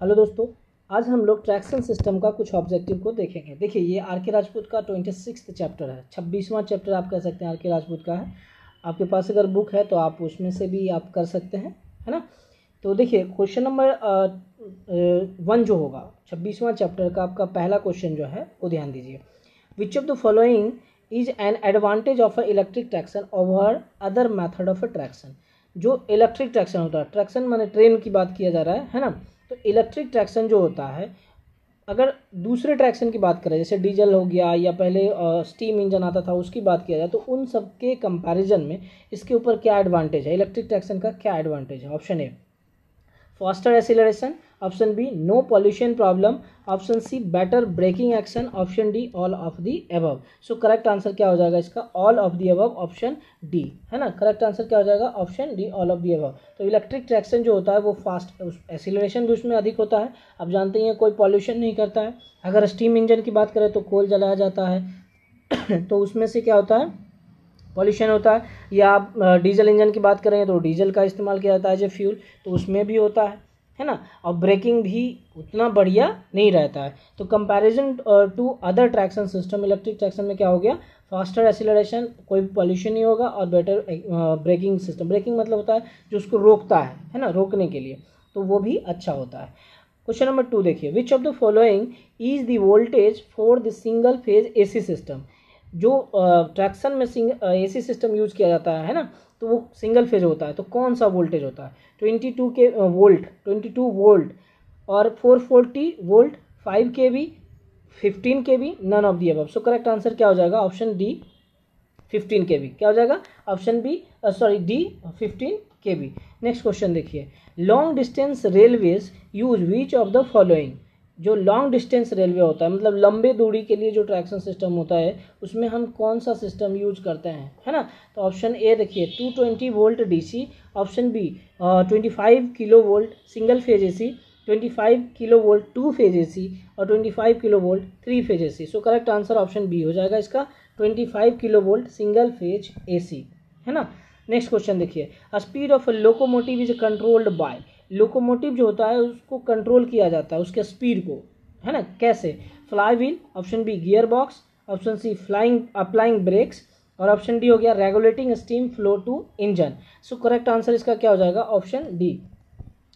Hello दोस्तों, आज हम लोग ट्रैक्शन सिस्टम का कुछ ऑब्जेक्टिव को देखेंगे। देखिए, ये आर के राजपूत का 26वां चैप्टर है, 26वां चैप्टर आप कह सकते हैं आर के राजपूत का है। आपके पास अगर बुक है तो आप उसमें से भी आप कर सकते हैं, है ना। तो देखिए, क्वेश्चन नंबर 1 जो होगा 26वां चैप्टर का, आपका पहला क्वेश्चन जो है वो ध्यान दीजिए। विच of the following is an advantage of a electric traction over other method of a traction. जो इलेक्ट्रिक ट्रैक्शन होता है, ट्रैक्शन माने ट्रेन की बात किया जा रहा है ना। तो इलेक्ट्रिक ट्रैक्शन जो होता है, अगर दूसरे ट्रैक्शन की बात करें जैसे डीजल हो गया या पहले स्टीम इंजन आता था उसकी बात किया जाए, तो उन सब के कंपैरिजन में इसके ऊपर क्या एडवांटेज है, इलेक्ट्रिक ट्रैक्शन का क्या एडवांटेज है। Option A faster acceleration, option B no pollution problem, option C better braking action, option D all of the above. So correct answer क्या हो जाएगा इसका, all of the above, option D, है ना। Correct answer क्या हो जाएगा, option D, all of the above. तो इलेक्ट्रिक ट्रैक्शन जो होता है वो फास्ट, एक्सीलरेशन भी उसमें अधिक होता है। आप जानते हैं कोई पॉल्यूशन नहीं करता है। अगर स्टीम इंजन की बात करें तो कोल जलाया जाता है तो उसमें से क्या होता है, पॉल्यूशन होता है। या आप डीजल इंजन की बात करें तो डीजल का इस्तेमाल किया जाता है एज फ्यूल, तो उसमें भी होता है ना। और ब्रेकिंग भी उतना बढ़िया नहीं रहता है। तो comparison to other traction system, electric traction में क्या हो गया, फास्टर एक्सीलरेशन, कोई पॉल्यूशन नहीं होगा, और बेटर ब्रेकिंग सिस्टम। ब्रेकिंग मतलब होता है जो उसको रोकता है ना, रोकने के लिए, तो वो भी अच्छा होता है। क्वेश्चन नंबर 2 देखिए, which of the following is the voltage for the single phase AC system. जो ट्रैक्शन में एसी सिस्टम यूज किया जाता है ना, तो वो सिंगल फेज होता है। तो कौन सा वोल्टेज होता है, 22 के वोल्ट, 22 वोल्ट और 440 volt, 5 kV, 15 kV, none of the above. So correct answer क्या हो जाएगा, ऑप्शन डी 15 kV। क्या हो जाएगा, option B D 15 kV। Next question देखिए, long distance railways use which of the following. जो लॉन्ग डिस्टेंस रेलवे होता है, मतलब लंबे दूरी के लिए जो ट्रैक्शन सिस्टम होता है, उसमें हम कौन सा सिस्टम यूज करते हैं, है ना। तो ऑप्शन ए देखिए 220 volt DC, option B 25 kilo volt single phase AC, 25 kilo volt 2 phase AC और 25 kilo volt 3 phase AC. So correct answer option B हो जाएगा इसका, 25 kilo volt single phase AC, है ना। नेक्स्ट क्वेश्चन देखिए, speed of locomotive is controlled by. Locomotive जो होता है उसको कंट्रोल किया जाता है, उसके स्पीड को, है ना, कैसे, fly wheel, option B gear box, option C flying applying brakes और ऑप्शन डी हो गया regulating steam flow to engine. So correct answer इसका क्या हो जाएगा, option D,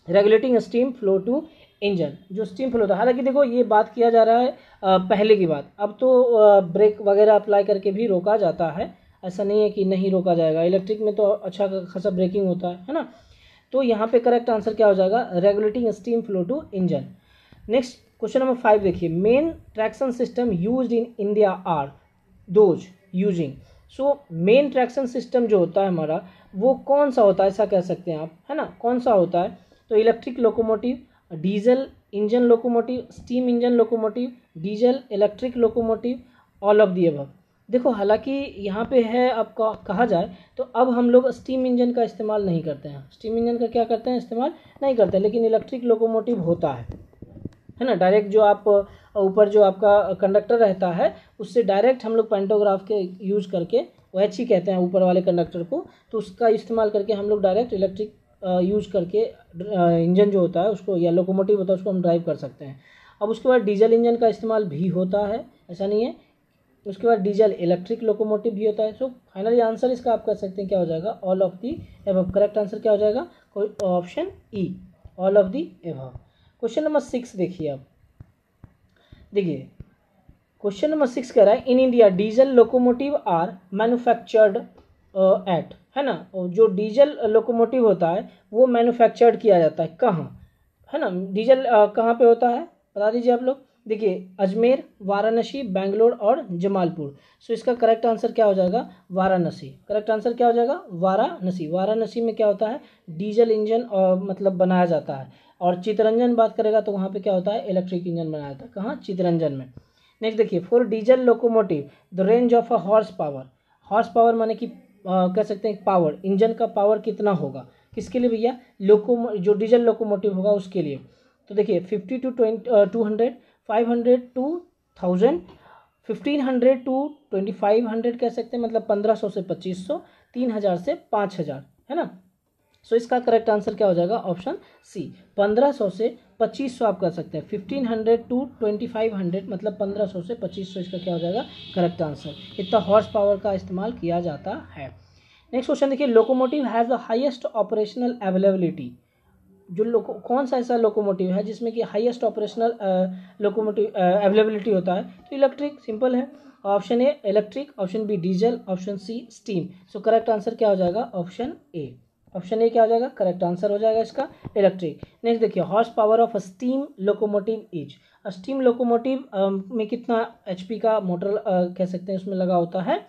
regulating steam flow to engine. जो स्टीम फ्लो होता है, हालांकि देखो ये बात किया जा रहा है पहले की बात, अब तो ब्रेक वगैरह अप्लाई करके भी रोका जाता है, ऐसा नहीं है कि नहीं रोका जाएगा। इलेक्ट्रिक में तो अच्छा खासा ब्रेकिंग होता है ना। तो यहाँ पे करेक्ट आंसर क्या हो जाएगा, regulating steam flow to engine. Next question number 5 देखिए, main traction system used in India are those using. So main traction system जो होता है हमारा, वो कौन सा होता है, ऐसा कह सकते हैं आप, है ना, कौन सा होता है। तो electric locomotive, diesel engine locomotive, steam engine locomotive, diesel electric locomotive, all of the above. देखो, हालांकि यहाँ पे है, आपका कहा जाए तो अब हम लोग स्टीम इंजन का इस्तेमाल नहीं करते हैं, स्टीम इंजन का क्या करते हैं, इस्तेमाल नहीं करते हैं, लेकिन इलेक्ट्रिक लोकोमोटिव होता है ना। डायरेक्ट जो आप ऊपर जो आपका कंडक्टर रहता है, उससे डायरेक्ट हम लोग पेंटोग्राफ के यूज करके, वो एच ही कहते हैं ऊपर वाले कंडक्टर को, तो उसका इस्तेमाल करके हम लोग डायरेक्ट इलेक्ट्रिक यूज करके इंजन जो होता है उसको, या लोकोमोटिव होता है उसको हम ड्राइव कर सकते हैं। अब उसके बाद डीजल इंजन का इस्तेमाल भी होता है, ऐसा नहीं है। उसके बाद डीजल इलेक्ट्रिक लोकोमोटिव भी होता है। सो फाइनली आंसर इसका आप कर सकते हैं क्या हो जाएगा, all of the above. Correct answer क्या हो जाएगा, कोई option E, all of the above. Question number 6 देखिए, आप देखिए क्वेश्चन नंबर 6 कह रहा है, in India diesel locomotive are manufactured at, है ना। जो डीजल लोकोमोटिव होता है वो मैन्युफैक्चर्ड किया जाता है कहाँ, है ना। डीजल कहाँ पे होता है बता दीजिए आप लोग। देखिए, अजमेर, वाराणसी, बेंगलोर और जमालपुर। सो इसका करेक्ट आंसर क्या हो जाएगा, वाराणसी। करेक्ट आंसर क्या हो जाएगा, वाराणसी। वाराणसी में क्या होता है, डीजल इंजन मतलब बनाया जाता है। और चितरंजन बात करेगा तो वहाँ पे क्या होता है, इलेक्ट्रिक इंजन बनाया जाता है, कहाँ, चितरंजन में। नेक्स्ट देखिए, for diesel locomotive the range of a horse power. Horse power माने कि कह सकते हैं पावर, इंजन का पावर कितना होगा, किसके लिए भैया, जो डीजल लोकोमोटिव होगा उसके लिए। तो देखिए 50 टू 200, 500 टू 1000, 1500 टू 2500 कह सकते हैं, मतलब 1500 से 2500, 3000 से 5000, है ना। सो इसका करेक्ट आंसर क्या हो जाएगा, ऑप्शन सी, 1500 से 2500 आप कर सकते हैं। 1500 टू 2500 मतलब 1500 से 2500 इसका क्या हो जाएगा करेक्ट आंसर। इतना हॉर्स पावर का इस्तेमाल किया जाता है। नेक्स्ट क्वेश्चन देखिए, locomotive has the highest operational availability. जो कौन सा ऐसा लोकोमोटिव है जिसमें कि हाईएस्ट ऑपरेशनल लोकोमोटिव अवेलेबिलिटी होता है? तो इलेक्ट्रिक, सिंपल है। Option A electric, option B diesel, option C steam. So correct answer क्या हो जाएगा? Option A. ऑप्शन ए क्या हो जाएगा? करेक्ट आंसर हो जाएगा इसका इलेक्ट्रिक। नेक्स्ट देखिए, horse power of steam locomotive is. Steam locomotive में कितना एचपी का मोटर कह सकते हैं उसमें लगा होता है?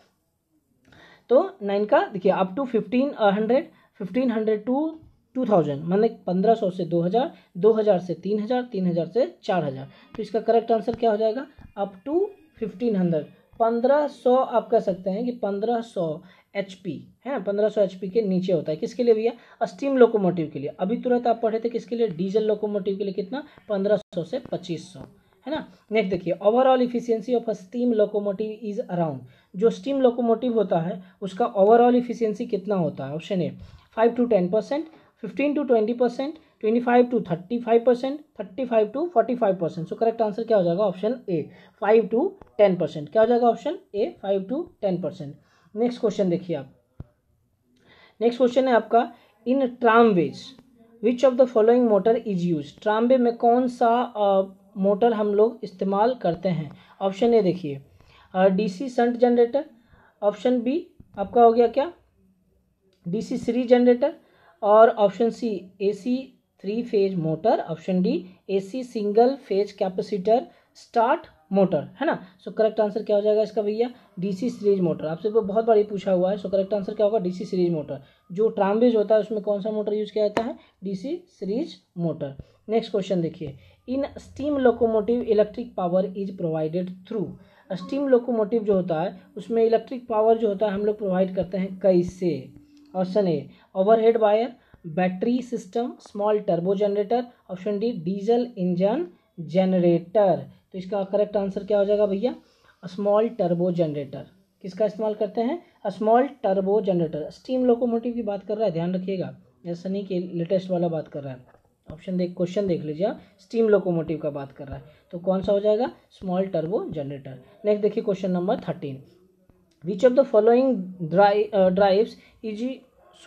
तो 9 का देखिए अप टू 1500 टू 2000 माने 1500 से 2000, 2000 से 3000, 3000 से 4000। तो इसका करेक्ट आंसर क्या हो जाएगा? Up to 1500। 1500 आप कह सकते हैं कि 1500 एचपी है, 1500 एचपी के नीचे होता है। किसके लिए भैया? स्टीम लोकोमोटिव के लिए। अभी तुरंत आप पढ़े थे किसके लिए? डीजल लोकोमोटिव के लिए। कितना? 1500 से 2500, है ना। नेक्स्ट देखिए, overall efficiency of a steam locomotive is around. जो स्टीम लोकोमोटिव होता है उसका ओवरऑल इफिशियंसी कितना होता है? Option A 5 to 10%, 15 to 20%, 25 to 35%, 35 to 45%। So correct answer क्या हो जाएगा? Option A 5 to 10%। क्या हो जाएगा? Option A 5 to 10%। Next question देखिए आप। नेक्स्ट क्वेश्चन है आपका, in tramways which of the following motor is use. Tramway में कौन सा मोटर हम लोग इस्तेमाल करते हैं? ऑप्शन ए देखिए DC shunt generator, option B आपका हो गया क्या? डीसी सीरीज जनरेटर, और option C AC 3 phase motor, option D AC single phase capacitor start motor, है ना। सो करेक्ट आंसर क्या हो जाएगा इसका भैया? DC series motor. आपसे बहुत बार पूछा हुआ है। सो करेक्ट आंसर क्या होगा? DC series motor. जो ट्रामवेज होता है उसमें कौन सा मोटर यूज किया जाता है? DC series motor. Next question देखिए, in steam locomotive electric power is provided through. Steam locomotive जो होता है उसमें इलेक्ट्रिक पावर जो होता है हम लोग प्रोवाइड करते हैं कैसे? Option A overhead wire, battery system, small turbo generator, option D diesel engine generator. तो इसका करेक्ट आंसर क्या हो जाएगा भैया? Small turbo generator. किसका इस्तेमाल करते हैं? Small turbo generator. Steam locomotive की बात कर रहा है, ध्यान रखिएगा, ऐसा नहीं कि लेटेस्ट वाला बात कर रहा है। ऑप्शन देख, क्वेश्चन देख लीजिए, स्टीम लोकोमोटिव का बात कर रहा है तो कौन सा हो जाएगा? Small turbo generator. नेक्स्ट देखिए question number 13, which of the following drives is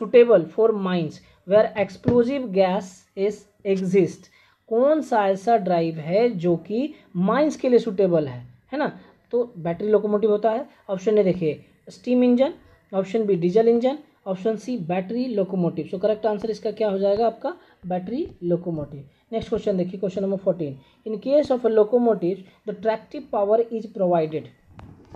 suitable for mines where explosive gas is exist. कौन सा ऐसा ड्राइव है जो कि माइंस के लिए सुटेबल है ना। तो बैटरी लोकोमोटिव होता है। ऑप्शन ए देखिए steam engine, option B diesel engine, option C battery locomotive. So correct answer इसका क्या हो जाएगा आपका? Battery locomotive. नेक्स्ट क्वेश्चन देखिए, question number 14, in case of a locomotive the tractive power is provided.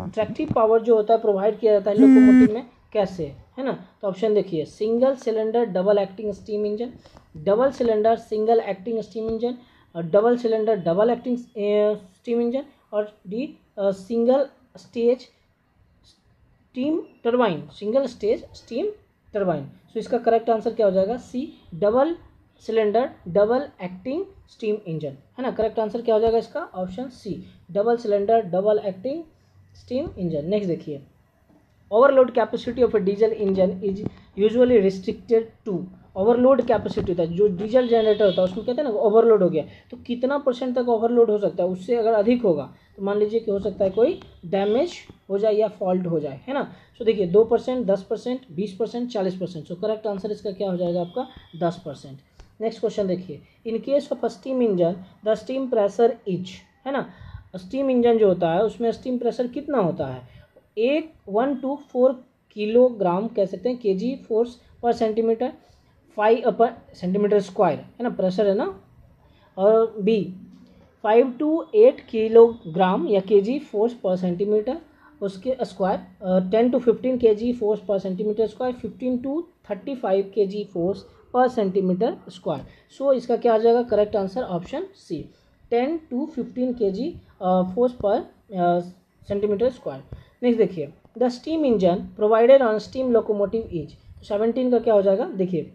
Tractive power जो होता है provide किया जाता है लोकोमोटिव में कैसे, है ना। तो ऑप्शन देखिए single cylinder double acting steam engine, double cylinder single acting steam engine, और double cylinder double acting steam engine, और D single stage steam turbine, single stage steam turbine. So इसका करेक्ट आंसर क्या हो जाएगा? C double cylinder double acting steam engine, है ना। Correct answer क्या हो जाएगा इसका? Option C double cylinder double acting steam engine. Next देखिए, overload capacity of a diesel engine is usually restricted to. Overload capacity होता है जो डीजल जनरेटर होता है उसमें कहते हैं ना ओवरलोड हो गया, तो कितना % तक ओवरलोड हो सकता है? उससे अगर अधिक होगा तो मान लीजिए कि हो सकता है कोई डैमेज हो जाए या फॉल्ट हो जाए, है ना। सो देखिए 2%, 10%, 20%, 40%। सो करेक्ट आंसर इसका क्या हो जाएगा आपका? 10%। नेक्स्ट क्वेश्चन देखिए, इन case of steam engine the steam pressure is, है ना। स्टीम इंजन जो होता है उसमें स्टीम प्रेशर कितना होता है? 1 to 4 किलोग्राम कह सकते हैं, केजी फोर्स पर सेंटीमीटर, 5 पर सेंटीमीटर स्क्वायर, है ना, प्रेशर है ना। और बी 5 to 8 किलोग्राम या केजी फोर्स पर सेंटीमीटर उसके square, 10 to 15 KG force per centimetre square, 15 to 35 KG force per centimetre square. So इसका क्या आ जाएगा? Correct answer option C 10 to 15 KG force per centimetre square. Next देखिए, the steam engine provided on steam locomotive is. 17 का क्या हो जाएगा? देखिए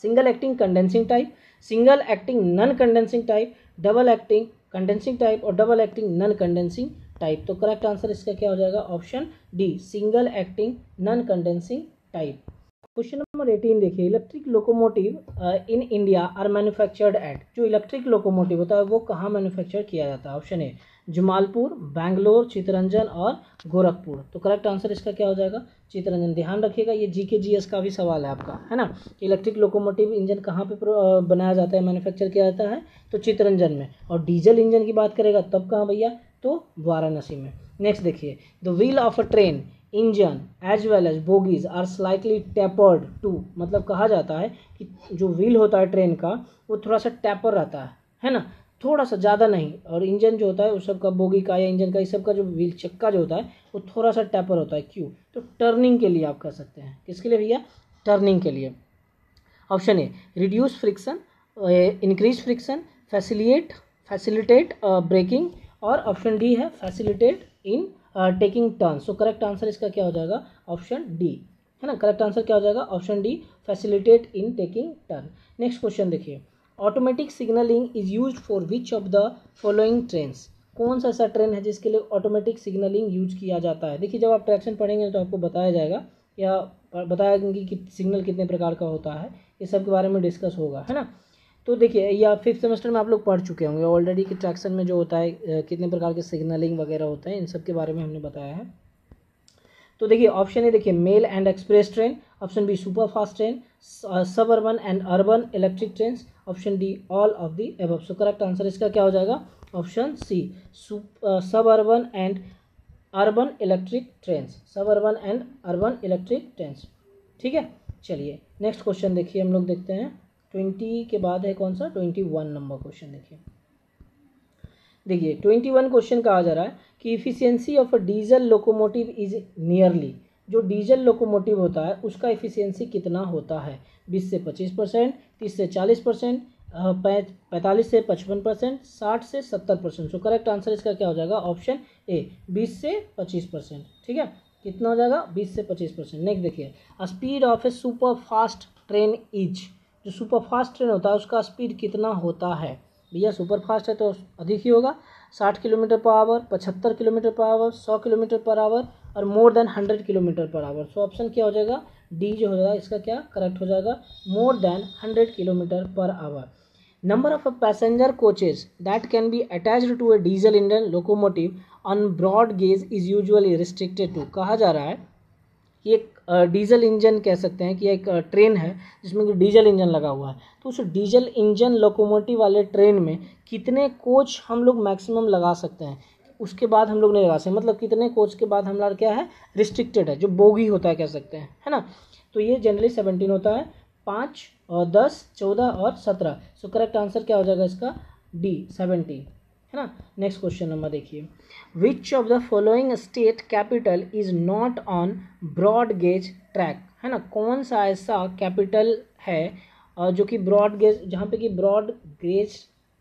single acting condensing type, single acting non condensing type, double acting condensing type, और double acting non condensing type. तो correct answer इसका क्या हो जाएगा? Option D single acting non condensing type. Question number 18 देखिए, electric locomotive in India are manufactured at. जो electric locomotive होता है वो कहाँ मैन्युफैक्चर किया जाता है? ऑप्शन ए जमालपुर, बैंगलोर, चित्तरंजन और गोरखपुर। तो करेक्ट आंसर इसका क्या हो जाएगा? चित्तरंजन। ध्यान रखिएगा, ये जीके जीएस का भी सवाल है आपका, है ना। इलेक्ट्रिक लोकोमोटिव इंजन कहाँ पे बनाया जाता है, मैन्युफैक्चर किया जाता है? तो चित्तरंजन में। और डीजल इंजन की बात करेगा तब कहाँ भैया? तो वाराणसी में। नेक्स्ट देखिए, the wheel of a train engine as well as bogies are slightly tapered to. मतलब कहा जाता है कि जो व्हील होता है ट्रेन का वो थोड़ा सा टेपर रहता है ना, थोड़ा सा, ज़्यादा नहीं। और इंजन जो होता है उस सब का, बोगी का या इंजन का, इस सब का जो व्हील चक्का जो होता है वो थोड़ा सा टेपर होता है। क्यों? तो टर्निंग के लिए आप कर सकते हैं। किसके लिए भैया? टर्निंग के लिए। Option A reduce friction, increase friction, facilitate braking, और ऑप्शन डी है facilitate in taking turn. So correct answer इसका क्या हो जाएगा? ऑप्शन डी, है ना। करेक्ट आंसर क्या हो जाएगा? Option D, facilitate in taking turn. Next question देखिए, automatic signalling is used for which of the following trains. कौन सा ऐसा ट्रेन है जिसके लिए ऑटोमेटिक सिग्नलिंग यूज किया जाता है? देखिए, जब आप ट्रैक्शन पढ़ेंगे तो आपको बताया जाएगा या बताया कि सिग्नल कितने प्रकार का होता है, ये सब के बारे में डिस्कस होगा, है ना। तो देखिए, या 5th सेमेस्टर में आप लोग पढ़ चुके होंगे ऑलरेडी कि ट्रैक्शन में जो होता है कितने प्रकार के सिग्नलिंग वगैरह होते हैं, इन सब के बारे में हमने बताया है। तो देखिए, ऑप्शन ए देखिए mail and express train, option B super fast train, suburban and urban electric train, option D all of the above. So correct answer इसका क्या हो जाएगा? Option C, suburban and urban electric trains, suburban and urban electric trains. ठीक है, चलिए next question देखिए, हम लोग देखते हैं 20 के बाद है कौन सा? 21 नंबर क्वेश्चन देखिए। देखिए 21 क्वेश्चन कहा जा रहा है कि efficiency of a diesel locomotive is nearly. जो डीजल लोकोमोटिव होता है उसका इफिशियंसी कितना होता है? 20 से 25%, 30 से 40%, 45 से 55%, 60 से 70%। सो करेक्ट आंसर इसका क्या हो जाएगा? ऑप्शन ए, 20 से 25%। ठीक है, कितना हो जाएगा? 20 से 25%। नेक्स्ट देखिए, speed of A super fast train is. जो सुपर फास्ट ट्रेन होता है उसका स्पीड कितना होता है? भैया सुपर फास्ट है तो अधिक ही होगा, 60 kilometre per hour, 75 kilometre per hour, 100 kilometre per hour और more than 100 kilometre per hour. So option क्या हो जाएगा? डी जो हो जाएगा इसका क्या करेक्ट हो जाएगा? More than 100 kilometre per hour. Number of passenger coaches that can be attached to a diesel engine locomotive on broad gauge is usually restricted to. कहा जा रहा है कि एक डीजल इंजन कह सकते हैं कि एक ट्रेन है जिसमें कि डीजल इंजन लगा हुआ है, तो उस डीजल इंजन लोकोमोटिव वाले ट्रेन में कितने कोच हम लोग मैक्सिमम लगा सकते हैं, उसके बाद हम लोग नहीं लगा सकते। मतलब कितने कोच के बाद हमारा क्या है? रिस्ट्रिक्टेड है, जो बोगी होता है कह सकते हैं, है ना। तो ये जनरली 17 होता है, 5 और 10, 14 और 17। सो करेक्ट आंसर क्या हो जाएगा इसका? डी, 17, है ना। नेक्स्ट क्वेश्चन नंबर देखिए, which of the following state capital is not on broad gauge track, है ना। कौन सा ऐसा कैपिटल है जो कि ब्रॉड गेज, जहाँ पे कि ब्रॉड गेज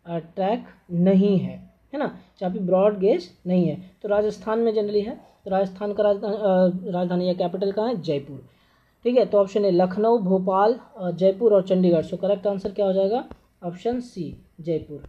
ट्रैक नहीं है ना, जहाँ पे ब्रॉड गेज नहीं है? तो राजस्थान में जनरली है। तो राजस्थान का राजधानी या कैपिटल कहाँ है? जयपुर। ठीक है, तो ऑप्शन है लखनऊ, भोपाल, जयपुर और चंडीगढ़। सो करेक्ट आंसर क्या हो जाएगा? Option C, Jaipur.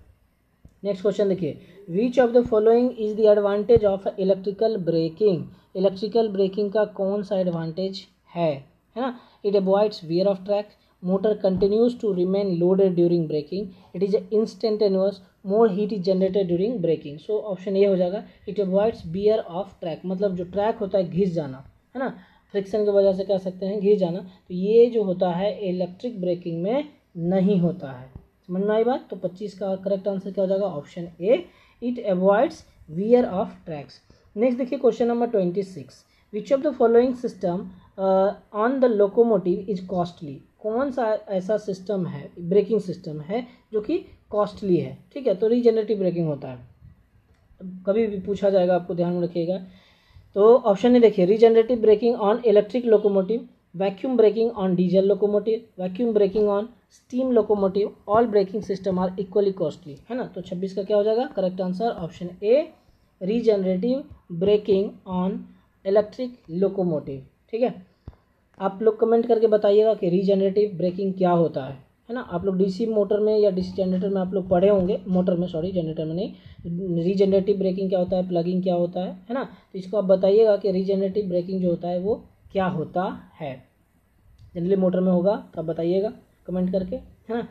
Next question देखिए, which of the following is the advantage of electrical braking. Electrical braking का कौन सा एडवांटेज है ना? It avoids wear of track, motor continues to remain loaded during braking, it is instantaneous, more heat is generated during braking. So option ये हो जाएगा, it avoids wear of track. मतलब जो ट्रैक होता है घिस जाना, है ना, फ्रिक्शन की वजह से कह सकते हैं घिस जाना। तो ये जो होता है इलेक्ट्रिक ब्रेकिंग में नहीं होता है। समझ में आई बात? तो 25 का करेक्ट आंसर क्या हो जाएगा? Option A, it avoids wear of tracks. Next देखिए question number 26, which of the following system on the locomotive is costly. कौन सा ऐसा सिस्टम है, ब्रेकिंग सिस्टम है जो कि कॉस्टली है? ठीक है, तो रीजनरेटिव ब्रेकिंग होता है, कभी भी पूछा जाएगा, आपको ध्यान में रखिएगा। तो ऑप्शन ए देखिए, regenerative braking on electric locomotive, vacuum braking on diesel locomotive, vacuum braking on steam locomotive, all braking system are equally costly, है ना। तो 26 का क्या हो जाएगा? Correct answer option A, regenerative braking on electric locomotive. ठीक है, आप लोग कमेंट करके बताइएगा कि रीजनरेटिव ब्रेकिंग क्या होता है ना। आप लोग डीसी मोटर में या डीसी जनरेटर में आप लोग पढ़े होंगे, मोटर में सॉरी, जनरेटर में नहीं। रीजनरेटिव ब्रेकिंग क्या होता है, प्लगिंग क्या होता है ना। तो इसको आप बताइएगा कि रीजनरेटिव ब्रेकिंग जो होता है वो क्या होता है। जनरली मोटर में होगा तो आप बताइएगा कमेंट करके, है ना।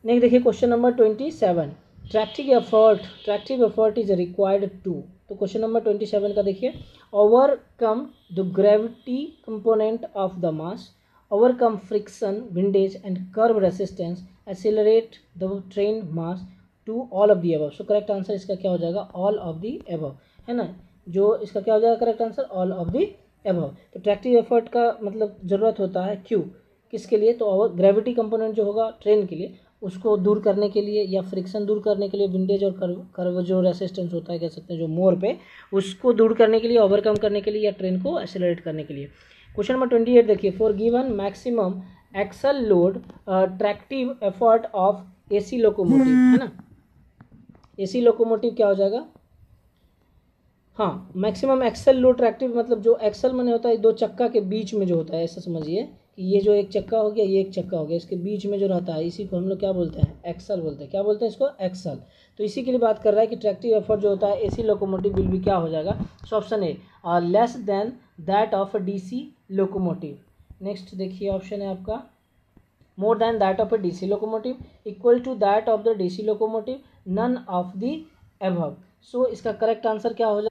नेक्स्ट देखिए question number 27, tractive effort is required to. तो क्वेश्चन नंबर 27 का देखिए, overcome the gravity component of the mass, overcome friction, windage and curve resistance, accelerate the train mass to all of the above. So correct answer इसका क्या हो जाएगा, all of the above, है ना। जो इसका क्या हो जाएगा correct answer, all of the above. तो ट्रैक्टिव एफर्ट का मतलब ज़रूरत होता है क्यों, किसके लिए, तो ग्रेविटी कंपोनेंट जो होगा ट्रेन के लिए उसको दूर करने के लिए, या फ्रिक्शन दूर करने के लिए, विंडेज और कर्व जो रेसिस्टेंस होता है कह सकते हैं जो मोर पे, उसको दूर करने के लिए, ओवरकम करने के लिए, या ट्रेन को एक्सेलरेट करने के लिए। क्वेश्चन नंबर 28 देखिए, for given maximum axle load tractive effort of AC locomotive, है ना। एसी लोकोमोटिव क्या हो जाएगा, हाँ मैक्सिमम एक्सल लोड ट्रैक्टिव, मतलब जो एक्सल मैंने होता है दो चक्का के बीच में जो होता है, ऐसा समझिए कि ये जो एक चक्का हो गया, ये एक चक्का हो गया, इसके बीच में जो रहता है इसी को हम लोग क्या बोलते हैं, एक्सल बोलते हैं। क्या बोलते हैं इसको, एक्सल। तो इसी के लिए बात कर रहा है कि ट्रैक्टिव एफर्ट जो होता है एसी लोकोमोटिव विल भी क्या हो जाएगा, so option A less than that of DC locomotive. Next देखिए ऑप्शन है आपका, more than that of a DC locomotive, equal to that of the DC locomotive, none of the above. So इसका correct answer क्या हो जाएगा,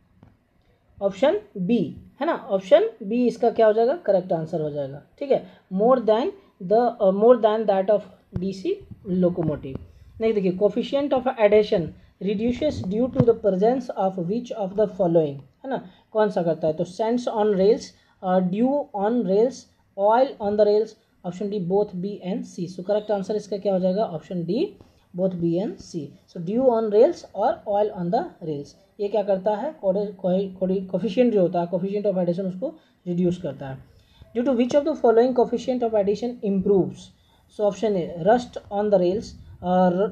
option B, है ना। Option B इसका क्या हो जाएगा, करेक्ट आंसर हो जाएगा, ठीक है। More than that of DC locomotive. Next देखिए, coefficient of adhesion reduces due to the presence of which of the following, है ना। कौन सा करता है, तो sand on rails, dew on rails, oil on the rails, option D both B and C. So correct answer इसका क्या हो जाएगा, option D both B and C. So dew on rails और ऑयल ऑन द रेल्स, ये क्या करता है, coefficient जो होता है, कोफिशिएंट ऑफ एडिशन उसको रिड्यूस करता है। Due to which of the following coefficient of addition improves, so option A rust on the rails,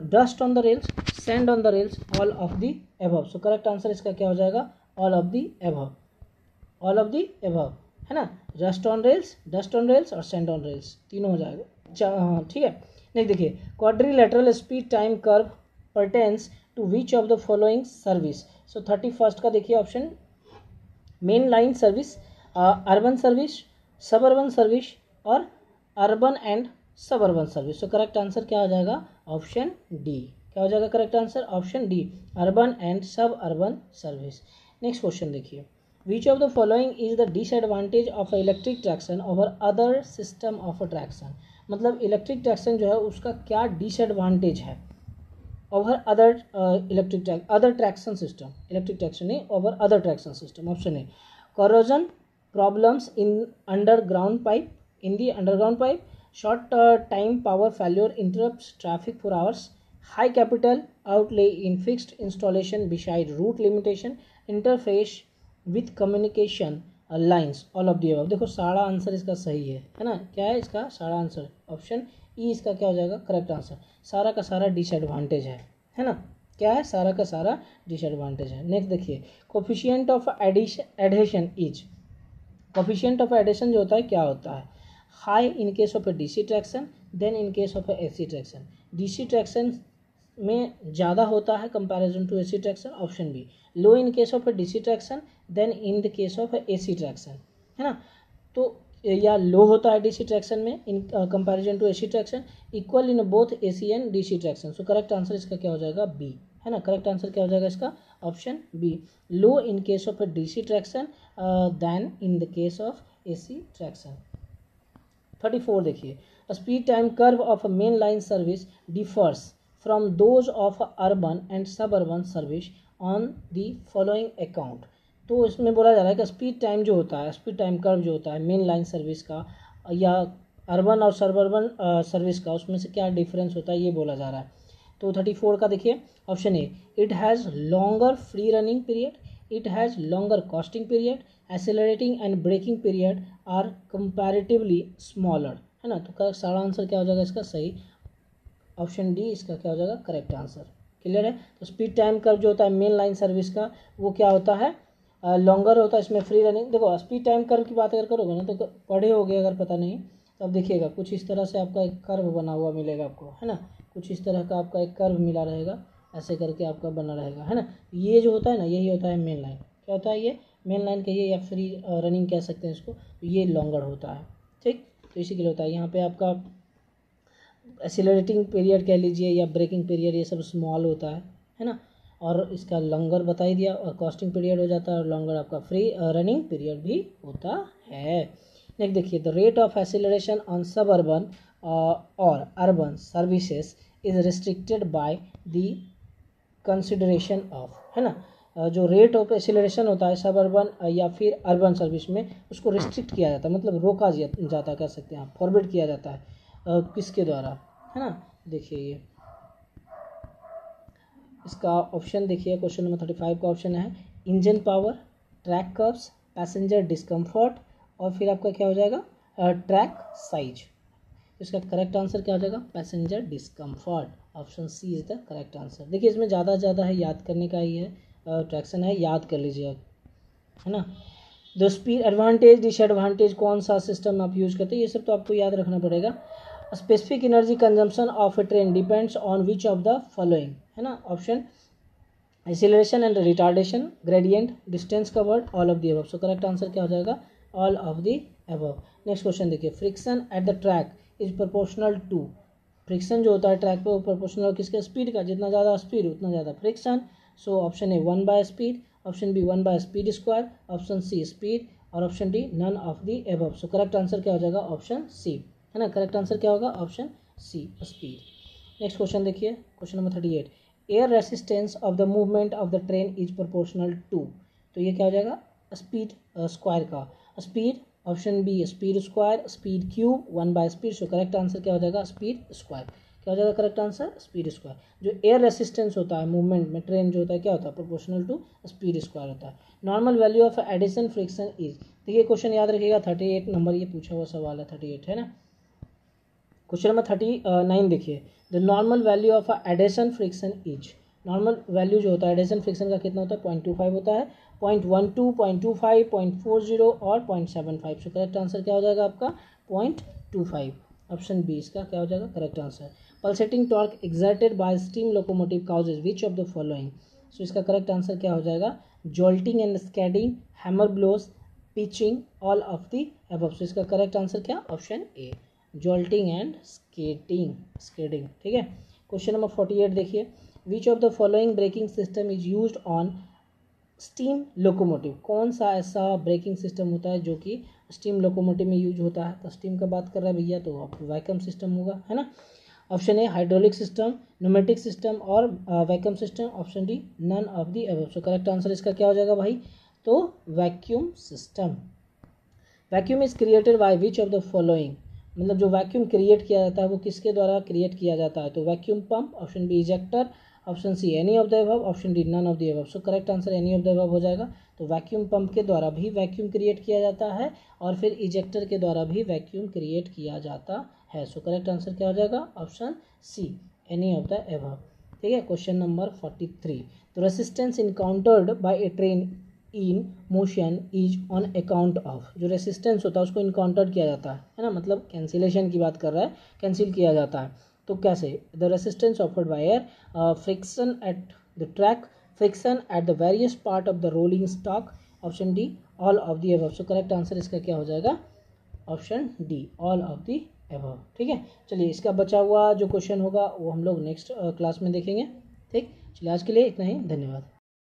dust on the rails, sand on the rails, all of the above. So correct answer इसका क्या हो जाएगा, all of the above, all of the above, है ना। Rust on rails, dust on rails और sand on rails, तीनों हो जाएगा, हाँ ठीक है। नेक्स्ट देखिए, quadrilateral speed time curve pertains to which of the following service. So 31 का देखिए option, main line service, urban service, suburban service और urban and suburban service. So correct answer क्या हो जाएगा, ऑप्शन डी। क्या हो जाएगा correct answer, option D, urban and suburban service. Next question देखिए, which of the following is the disadvantage of electric traction over other system of traction. मतलब electric traction जो है उसका क्या डिसएडवांटेज है over other other traction system, electric traction नहीं, over other traction system. Option A corrosion problems in underground pipe, in the underground pipe, short time power failure interrupts traffic for hours, high capital outlay in fixed installation beside route limitation, interface with communication lines, all of the above। देखो सारा answer इसका सही है ना। क्या है इसका सारा आंसर, ऑप्शन ई इसका क्या हो जाएगा करेक्ट आंसर। सारा का सारा डिसएडवांटेज है ना। क्या है, सारा का सारा डिसएडवांटेज है। नेक्स्ट देखिए, coefficient of adhesion is, coefficient of adhesion जो होता है क्या होता है, high in case of a DC traction, then in case of a AC traction. DC traction में ज़्यादा होता है comparison to AC traction, option B. Low in case of a DC traction, then in the case of a AC traction, है ना। तो या लो होता है डीसी ट्रैक्शन में in comparison to AC traction, equal in both AC and DC traction. So correct answer इसका क्या हो जाएगा, बी, है ना। करेक्ट आंसर क्या हो जाएगा इसका, option B, low in case of a DC traction then in the case of AC traction. 34 देखिए, speed time curve of a main line service differs from those of urban and suburban service on the following account. तो इसमें बोला जा रहा है कि speed time जो होता है, स्पीड टाइम कर्व जो होता है मेन लाइन सर्विस का या अर्बन और सबअर्बन सर्विस का, उसमें से क्या डिफरेंस होता है ये बोला जा रहा है। तो 34 का देखिए option A, it has longer free running period, it has longer coasting period, accelerating and braking period are comparatively smaller, है ना। तो सारा आंसर क्या हो जाएगा इसका सही, ऑप्शन डी इसका क्या हो जाएगा करेक्ट आंसर। क्लियर है। तो स्पीड टाइम कर्व जो होता है मेन लाइन सर्विस का वो क्या होता है, लॉन्गर होता है, इसमें फ्री रनिंग। देखो स्पीड टाइम कर्व की बात अगर करोगे ना तो पढ़े होगे अगर पता नहीं तो अब देखिएगा कुछ इस तरह से आपका एक कर्व बना हुआ मिलेगा आपको, है ना। कुछ इस तरह का आपका एक कर्व मिला रहेगा, ऐसे करके आपका बना रहेगा, है ना। ये जो होता है ना यही होता है मेन लाइन। क्या होता है ये, मेन लाइन कहिए या फ्री रनिंग कह सकते हैं इसको। तो ये लॉन्गर होता है, ठीक। तो इसी के लिए होता है। यहाँ पे आपका एक्सीलरेटिंग पीरियड कह लीजिए या ब्रेकिंग पीरियड, ये सब स्मॉल होता है ना। और इसका लॉन्गर बता ही दिया, और कॉस्टिंग पीरियड हो जाता है, और लॉन्गर आपका फ्री रनिंग पीरियड भी होता है। नेक्स्ट देखिए, the rate of acceleration on सब अर्बन और urban services is restricted by the consideration of, है ना। जो रेट ऑफ एक्सीलरेशन होता है सब अर्बन या फिर अर्बन सर्विस में, उसको रिस्ट्रिक्ट किया जाता है, मतलब रोका जाता है, कह सकते हैं आप, फॉरबिड किया जाता है किसके द्वारा, है ना। देखिए ये इसका ऑप्शन देखिए, क्वेश्चन नंबर 35 का ऑप्शन है engine power, track curves, passenger discomfort, और फिर आपका क्या हो जाएगा ट्रैक साइज। इसका करेक्ट आंसर क्या हो जाएगा, passenger discomfort. Option C is the correct answer. देखिए इसमें ज़्यादा है, याद करने का ही है, ट्रैक्शन है, याद कर लीजिए आप, है ना। द स्पीड एडवांटेज डिसएडवांटेज, कौन सा सिस्टम आप यूज करते हैं, ये सब तो आपको याद रखना पड़ेगा। Specific energy consumption of a train depends on which of the following, है ना। Option acceleration and retardation, gradient, distance covered, all of the above. So correct answer क्या हो जाएगा, all of the above. Next question देखिए, friction at the track is proportional to, friction जो होता है track पे वो प्रोपोर्शनल किसके, स्पीड का, जितना ज़्यादा स्पीड उतना ज़्यादा फ्रिक्शन। सो ऑप्शन ए 1/स्पीड, ऑप्शन बी 1/स्पीड स्क्वायर, ऑप्शन सी स्पीड, और option D none of the above. So correct answer क्या हो जाएगा, ऑप्शन सी, है ना। करेक्ट आंसर क्या होगा, option C speed. Next question देखिए, question number 38, air resistance of the movement of the train is proportional to, तो ये क्या हो जाएगा, स्पीड स्क्वायर का, speed, option B speed square, speed cube, 1/स्पीड। सो करेक्ट आंसर क्या हो जाएगा, स्पीड स्क्वायर। क्या हो जाएगा करेक्ट आंसर, स्पीड स्क्वायर। जो एयर रेसिस्टेंस होता है मूवमेंट में ट्रेन जो होता है क्या होता है, प्रोपोर्शनल टू स्पीड स्क्वायर होता है। Normal value of adhesion friction is, देखिए क्वेश्चन याद रखिएगा 38 नंबर ये पूछा हुआ सवाल है, 38 है ना। क्वेश्चन नंबर 39 देखिए, the normal value of adhesion friction is, normal value जो होता है एडिशन फ्रिक्शन का कितना होता है, 0.25 होता है, 0.12, 0.25, 0.40 और 0.75। सो करेक्ट आंसर क्या हो जाएगा आपका, 0.25। ऑप्शन बी इसका क्या हो जाएगा correct answer. Pulsating torque exerted by steam locomotive causes which of the following, so इसका करेक्ट आंसर क्या हो जाएगा, jolting and skidding, hammer blows, pitching, all of the above. So इसका करेक्ट आंसर क्या, option A, jolting and skidding, ठीक है। Question number 48 देखिए, which of the following braking system is used on steam locomotive, कौन सा ऐसा braking system होता है जो कि स्टीम लोकोमोटिव में यूज होता है। तो स्टीम का बात कर रहा है भैया, तो आप वैक्यूम सिस्टम होगा, है ना। Option A hydraulic system, pneumatic system और vacuum system, option D none of the above. So correct answer इसका क्या हो जाएगा भाई, तो vacuum system. Vacuum is created by which of the following, मतलब जो वैक्यूम क्रिएट किया जाता है वो किसके द्वारा क्रिएट किया जाता है, तो vacuum pump, option B ejector, option C any of the above, option D none of the above. So correct answer any of the above हो जाएगा। तो वैक्यूम पंप के द्वारा भी वैक्यूम क्रिएट किया जाता है और फिर इजेक्टर के द्वारा भी वैक्यूम क्रिएट किया जाता है। सो करेक्ट आंसर क्या हो जाएगा, option C any of the above, ठीक है। Question number 43, the resistance encountered by a train in motion is on account of, जो रेसिस्टेंस होता है उसको इनकाउंटर किया जाता है ना, मतलब कैंसिलेशन की बात कर रहा है, कैंसिल किया जाता है। तो कैसे, the resistance offered by air, friction at the track, friction at the various part of the rolling stock, option D all of the above. So correct answer इसका क्या हो जाएगा, option D all of the above, ठीक है। चलिए इसका बचा हुआ जो क्वेश्चन होगा वो हम लोग नेक्स्ट क्लास में देखेंगे, ठीक। चलिए आज के लिए इतना ही, धन्यवाद।